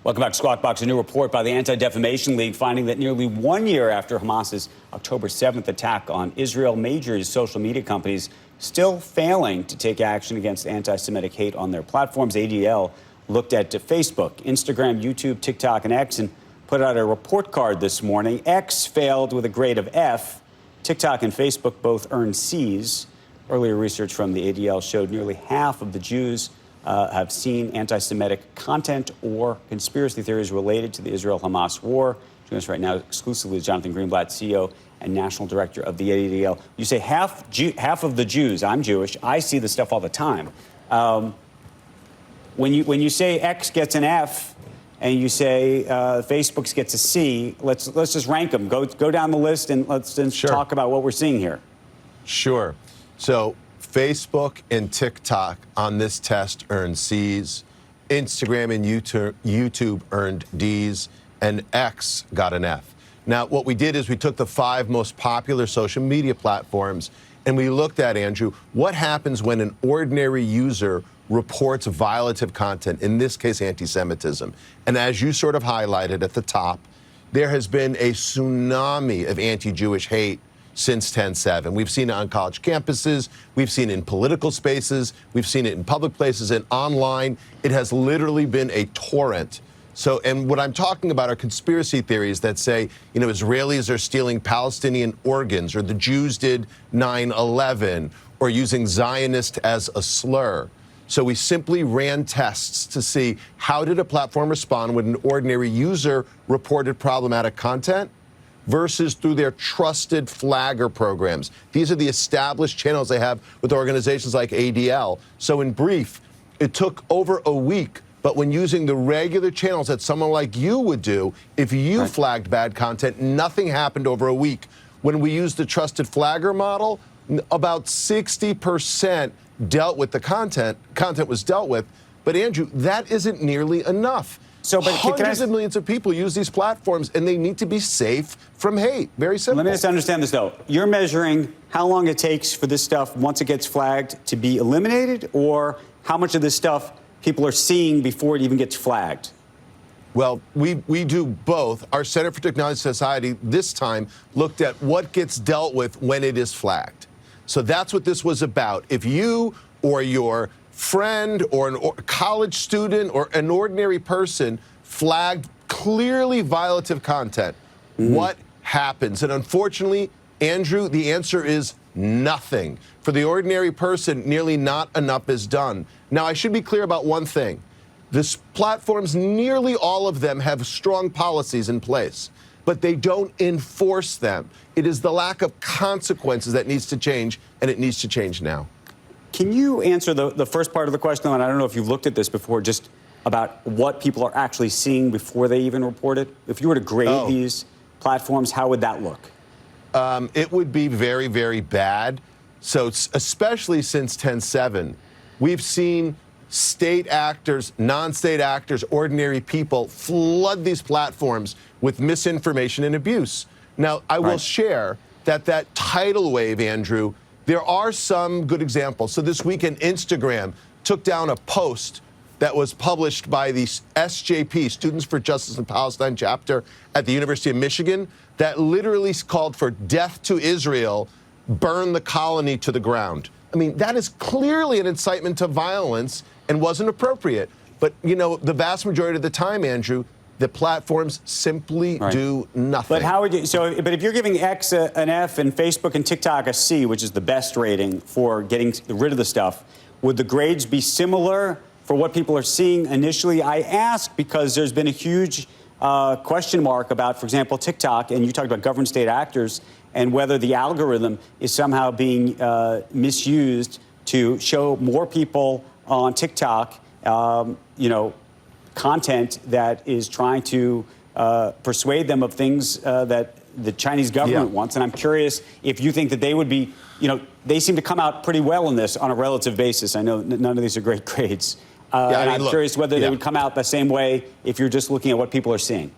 Welcome back to Squawk Box. A new report by the Anti-Defamation League finding that nearly 1 year after Hamas's October 7th attack on Israel, major social media companies still failing to take action against anti-Semitic hate on their platforms. ADL looked at Facebook, Instagram, YouTube, TikTok, and X and put out a report card this morning. X failed with a grade of F. TikTok and Facebook both earned C's. Earlier research from the ADL showed nearly half of the Jews have seen anti-Semitic content or conspiracy theories related to the Israel-Hamas war. Joining us right now exclusively is Jonathan Greenblatt, CEO and National Director of the ADL. You say half of the Jews. I'm Jewish. I see this stuff all the time. When you say X gets an F and you say Facebook gets a C, let's just rank them. Go down the list and let's talk about what we're seeing here. Sure. So Facebook and TikTok on this test earned C's. Instagram and YouTube earned D's, and X got an F. Now, what we did is we took the 5 most popular social media platforms and we looked at, Andrew, what happens when an ordinary user reports violative content, in this case, anti-Semitism. And as you sort of highlighted at the top, there has been a tsunami of anti-Jewish hate since 10/7. We've seen it on college campuses, we've seen it in political spaces, we've seen it in public places and online. It has literally been a torrent. So, and what I'm talking about are conspiracy theories that say, you know, Israelis are stealing Palestinian organs, or the Jews did 9/11, or using Zionist as a slur. So we simply ran tests to see how did a platform respond when an ordinary user reported problematic content versus through their trusted flagger programs. These are the established channels they have with organizations like ADL. So in brief, it took over a week, but when using the regular channels that someone like you would do, if you flagged bad content, nothing happened over a week. When we used the trusted flagger model, about 60% dealt with the content was dealt with. But Andrew, that isn't nearly enough. So, but hundreds of millions of people use these platforms, and they need to be safe from hate. Very simple. Let me just understand this, though. You're measuring how long it takes for this stuff, once it gets flagged, to be eliminated, or how much of this stuff people are seeing before it even gets flagged? Well, we do both. Our Center for Technology Society this time looked at what gets dealt with when it is flagged. So that's what this was about. If you or your friend or a college student or an ordinary person flagged clearly violative content, what happens? And unfortunately, Andrew, the answer is nothing. For the ordinary person, nearly not enough is done. Now, I should be clear about one thing. These platforms, nearly all of them have strong policies in place, but they don't enforce them. It is the lack of consequences that needs to change, and it needs to change now. Can you answer the first part of the question? And I don't know if you've looked at this before, just about what people are actually seeing before they even report it. If you were to grade these platforms, how would that look? It would be very, very bad. So especially since 10/7, we've seen state actors, non-state actors, ordinary people flood these platforms with misinformation and abuse. Now, I will share that tidal wave, Andrew, there are some good examples. So this weekend, Instagram took down a post that was published by the SJP, Students for Justice in Palestine chapter at the University of Michigan, that literally called for death to Israel, burn the colony to the ground. I mean, that is clearly an incitement to violence and wasn't appropriate. But, you know, the vast majority of the time, Andrew, the platforms simply do nothing. But how would you, but if you're giving X an F and Facebook and TikTok a C, which is the best rating for getting rid of the stuff, would the grades be similar for what people are seeing initially? I ask because there's been a huge question mark about, for example, TikTok, and you talked about government state actors, and whether the algorithm is somehow being misused to show more people on TikTok, you know, content that is trying to persuade them of things that the Chinese government wants. And I'm curious if you think that they would be, you know, they seem to come out pretty well in this on a relative basis. I know none of these are great grades. And I'm curious whether they would come out the same way if you're just looking at what people are seeing.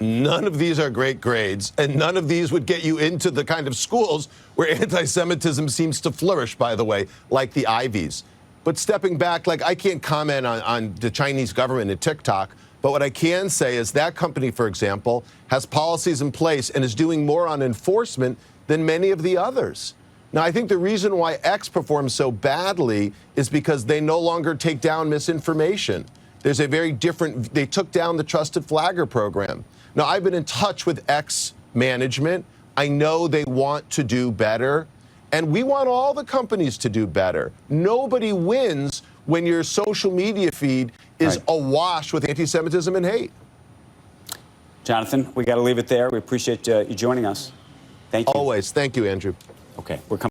None of these are great grades, and none of these would get you into the kind of schools where anti-Semitism seems to flourish, by the way, like the Ivies. But stepping back, like, I can't comment on the Chinese government and TikTok, But what I can say is that company, for example, has policies in place and is doing more on enforcement than many of the others. Now, I think the reason why X performs so badly is because they no longer take down misinformation. There's a very different, they took down the Trusted Flagger program. Now, I've been in touch with X management. I know they want to do better, and we want all the companies to do better. Nobody wins when your social media feed is awash with anti-Semitism and hate. Jonathan, we got to leave it there. We appreciate you joining us. Thank you. Always. Thank you, Andrew. Okay, we're coming.